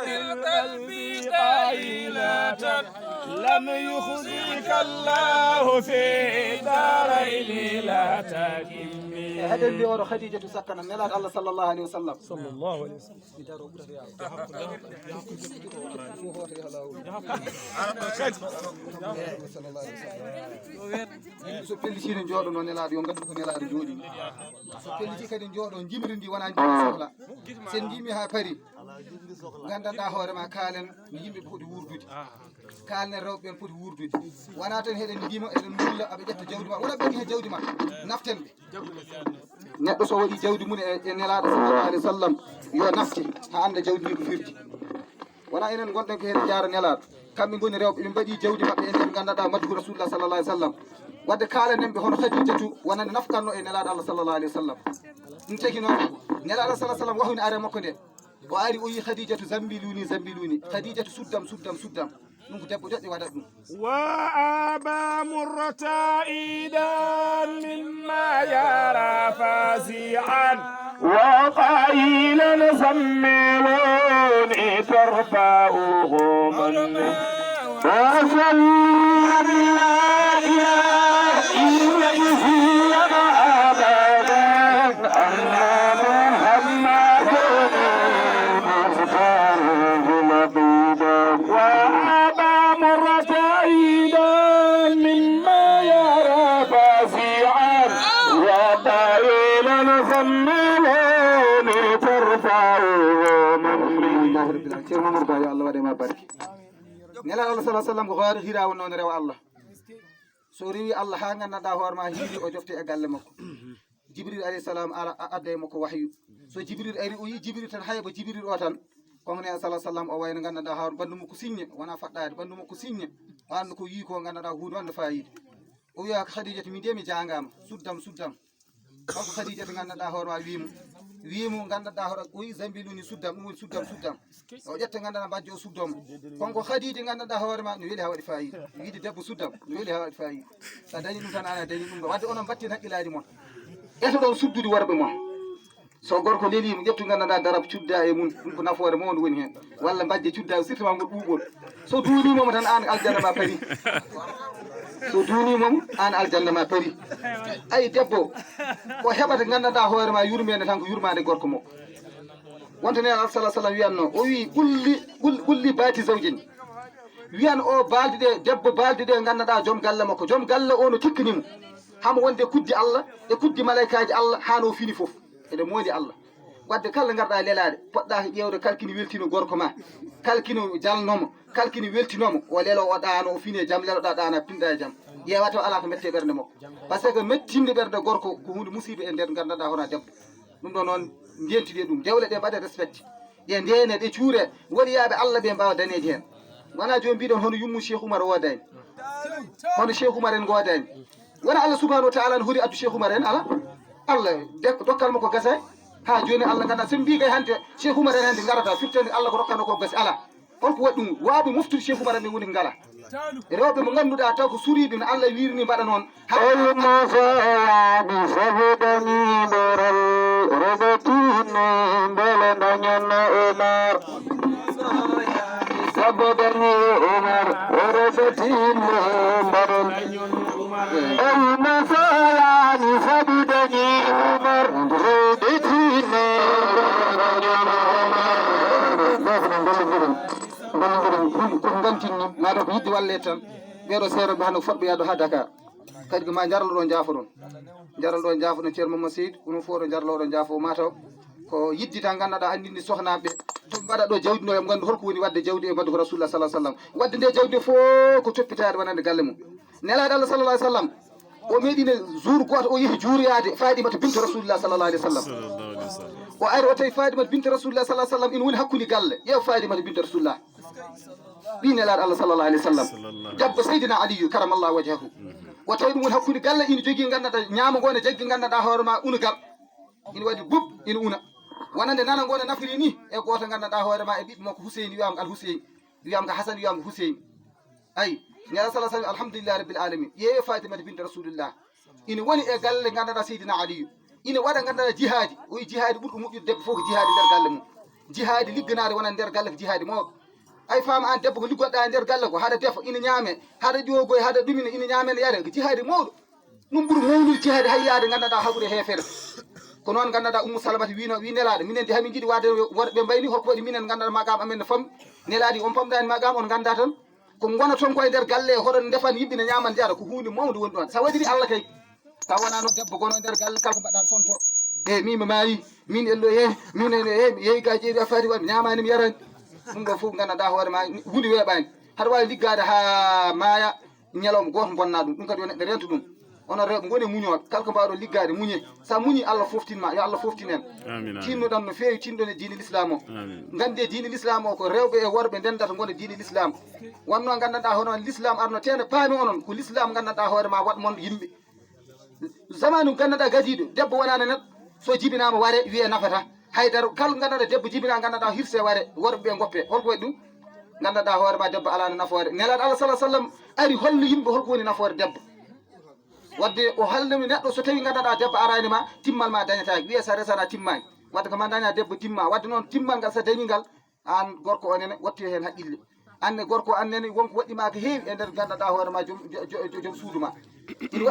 القلب قائلة لم يخزيك الله في دارين لا تكلني. هذا اللي ورا خديجة سكن نلاد الله صلى الله عليه وسلم. صلى الله عليه وسلم. so pellicino jooɗo nelaɗo yo gandu ko nelaɗo jooɗi so pellici kadi jooɗo jimridi wona jimri sohla sen jimi ha paari gandanɗa hoorema kaalen yimɓe poti wurdude kalne rewɓe ɓen poti wurdude wona tan heɗen ndima eɗen mulla aɓe ƴetta jawdi ma wona ɓenni he jawdi ma naften ɓe neɗɗo so waɗi jawdi mum e nelaɗo sallallahu alih w sallam yo nafte ha anda jawdi ndi ko firdi wona enen gonɗen ko heɗen jaara nelaɗo kamɓe goni rewɓe ɓe mbaɗi jawdi maɓɓe e nder gandanɗa madhu rasulullah sallallahu alih w sallam wadde kaalanen ɓe hono Khadijatu wonande nafkanno e nelaɗo Allah sallallahu alih w sallam ɗum tagi noon nelaɗo sallah sallam wahuni are makko nde o ari o yi Khadijatu zambiluni zambiluni Khadijatu suddam suddam suddam ɗum ko debbo joƴƴo waɗat ɗum وأبا مرة إيدا مما يرى فازعا وقائلا زملوني ترفعه من ceerno Mamadou Ba yo Allah waɗema barke nelaɗo Allah sallah sallam ko hoore hirawo noon rewa Allah so rewi Allah ha gandanɗa hoore ma hiiri o jofte e galle makko Jibril alayhi salam ala adda e makko wahyu so Jibril ari o yi Jibril tan hayba Jibril o tan kono ne sallah sallam o wayno gandanɗa hoore bandu makko signe wona faɗɗade bandu makko signe o anda ko yi ko gandanɗa hunde wonde fayida o wiya Khadijatu min de mi jangama suddam suddam kanko Khadijatu gandanɗa hoore ma wiimo gandanɗa hoore o yi zambiluni suddam ɗum woni suddam suddam o ƴetta gandanɗa mbajjo o suddomo konko Khadija gandanɗa hoore ma no weeli ha waɗi fayida wiide debbo suddam no weeli ha waɗi fayida sa dañi ɗum tan ana dañi ɗum ɗo wadde onon batten haqqillaji moon ƴetta ɗon suddude worɓe moon so gorko lelima ƴettu gandanɗa darab cudda e mum ɗum ko nafoore mawde woni hen walla mbajje cudda surtout ma ngol ɓuuɓol so duunimomo tan an aljanna ma paari so duunimomo an aljanna ma paari ayi debbo ko heɓata gandanɗa hoore ma yurmede tan ko yurmade gorko mo wonto nene Allah sallah sallam wiyanno o wi qulli baati zawjin wiyan o balde ɗe debbo balde ɗe gandanɗa joom galle makko joom galle o no tikkanimo hamo wonde kuddi Allah e kuddi malaikaji Allah hano fini foof eɗe moodi Allah wadde kala garɗa lelade poɗɗa ƴewde kalkini weltino gorko ma kalkino jalnomo kalkini weltinomo o lelo o ɗano o fini e jaam leloɗa ɗana pinɗa e jaam ƴewata ala ko mette ɓerde makko par ce que mettinde ɓerde gorko ko hunde musiba e nder gandanɗa hono debbo ɗum ɗo noon ndentide ɗum dewle ɗe mbaɗe respecte ɗe ndene ɗe cuure waɗiyaɓe Allah ɓe mbawa daneji hen wona joni mbiɗon hono yummu Cheikh Oumar wodani hono Cheikh Oumar en godani wona Allah subahanahu wa taala ne hoori addu Cheikh Oumar en ala Allah dokkal makko gasa ha joni Allah ganduɗa sen mbi kay hande Cheikh Oumar en hande garata firtede Allah ko rokkano ko gasi ala holko waɗi ɗum waaɓe moftude Cheikh Oumar en ɓe woni ngala rewɓe mo ganduɗa taw ko suriɓe no Allah wirni mbaɗa noon olmosoyaɓe sabudani ɓeral rogatino beele dañanno Omar sabudani Omar rogatino mbaɗon olmosoyaɓe sabudani Omar rogatino ko gantinni mata ko yidde walle tan ɓeɗo seeroɓe hande ko fotɓe yaado ha Dakar kadi ko ma jarlo ɗo jaafa ɗon jarlo ɗo jaafa ɗon ceerno Mamadou Seydou onon fof ɗo jarlo ɗo jaafa o mataw ko yiddi tan ganduɗa andinde sohnaɓe to mbaɗa ɗo jawdi ɗo e gandu holko woni wadde jawdi e mbaddu ko rasulullah sallah sallam wadde nde jawdi fof ko toppitade wonande galle mum nelaɗo Allah sallallah alih sallam o meeɗino jour goto o yeehi juuroyade Fadimata bintu rasulullah sallallah alih w sallam o ari o tawi Fadimata bintu rasulullah sallah sallam ina woni hakkude galle ƴeew Fadimata bintu rasulullah ɗi nelaɗo Allah sallallah alih w sallam debbo Seydina Aliyu karamallahu wajhahu o tawi ɗum woni hakkude galle ina jogui ganduɗa ñaama ngo ne jaggi ganduɗa hoore ma unugal ina waɗi bub ina una wonande nana ngo ne nafiri ni e goto ganduɗa hoore ma e ɓiɓɓe makko Huseyni wiyama Al Huseyni wiyama ko Hasan wiyama Huseyni ayi nelaɗo sallah sallam alhamdulillah rabbil alamin ƴeewe Fatimata binte rasulillah ina woni e galle ganduɗa Seydina Aliyu ina waɗa ganduɗa jihadi o yi jihadi ɓurɗo moƴƴude debbo fof ko jihadi nder galle mum jihaadi ligganaade wona nder galle ko jihaadi mawɗo ay faama an debbo ko liggoɗɗa e nder galle ko haɗa defa ina ñaame haɗa ƴoogoy haɗa ɗumina ina ñaamene yare ko jihaadi mawɗo ɗum ɓuri mawnude jihaadi hay yaade nganndanɗaa haɓure heefere ko noon nganndanɗaa Ummou Salamata wi nelaaɗo minen de hamin jiɗi waade worɓe mbayni holko waɗi minen nganndanɗa magam amen no fammi nelaaɗi on famɗani magam on ngannda tan ko gona toon koye nder galle hoɗon defan yimɓe ne ñaman jara ko hunde mawde woni ɗon sa waɗiri Allah kay taw wonano debbo gono nder galle kala ko mbaɗɗa sonto mima maayi min ello min mi yeehi ga jeeɗi affaire waɗi ñamani mi yarani ɗum ɗo fof nganndanɗa hoore ma hunde weeɓani haɗa wawi liggade ha maaya ñalawma goto bonna ɗum kadi yo neɗɗo rento ɗum onon rewɓe goni muñoɓe kala ko mbawɗo liggade muñe sa muñi Allah foftinma yo Allah foftin en tinnoɗon no fewi tinɗon e diine l'islam o gandi diine l'islam o ko rewɓe e worɓe ndendata gona diine l'islam wonno gandanɗa hono l'islam arno tene paami onon ko l'islam gandanɗa hoore ma waɗ mon yimɓe zamanu gandanɗa gadiɗo debbo wonano neɗɗo so jibinama ware wiye nafata haydara kala gandanɗa debbo jibina gandanɗa hirse ware worɓe ɓe goppe holko waɗi ɗum gandanɗa hoore ma debbo alano nafoore nelaɗo Allah sallah sallam ari holno yimɓe holko woni nafoore debbo wadde o haldemi neɗɗo so tawi gandanɗa debbo arani ma timmal ma dañataki wiye sa resana timmani wadde ko ma daña debbo timma wadde noon timmal ngal sa dañi ngal an gorko onene watti hen haqqille anne gorko annene wonko waɗɗima ko heewi e nder gandanɗa hoore ma joom suudu ma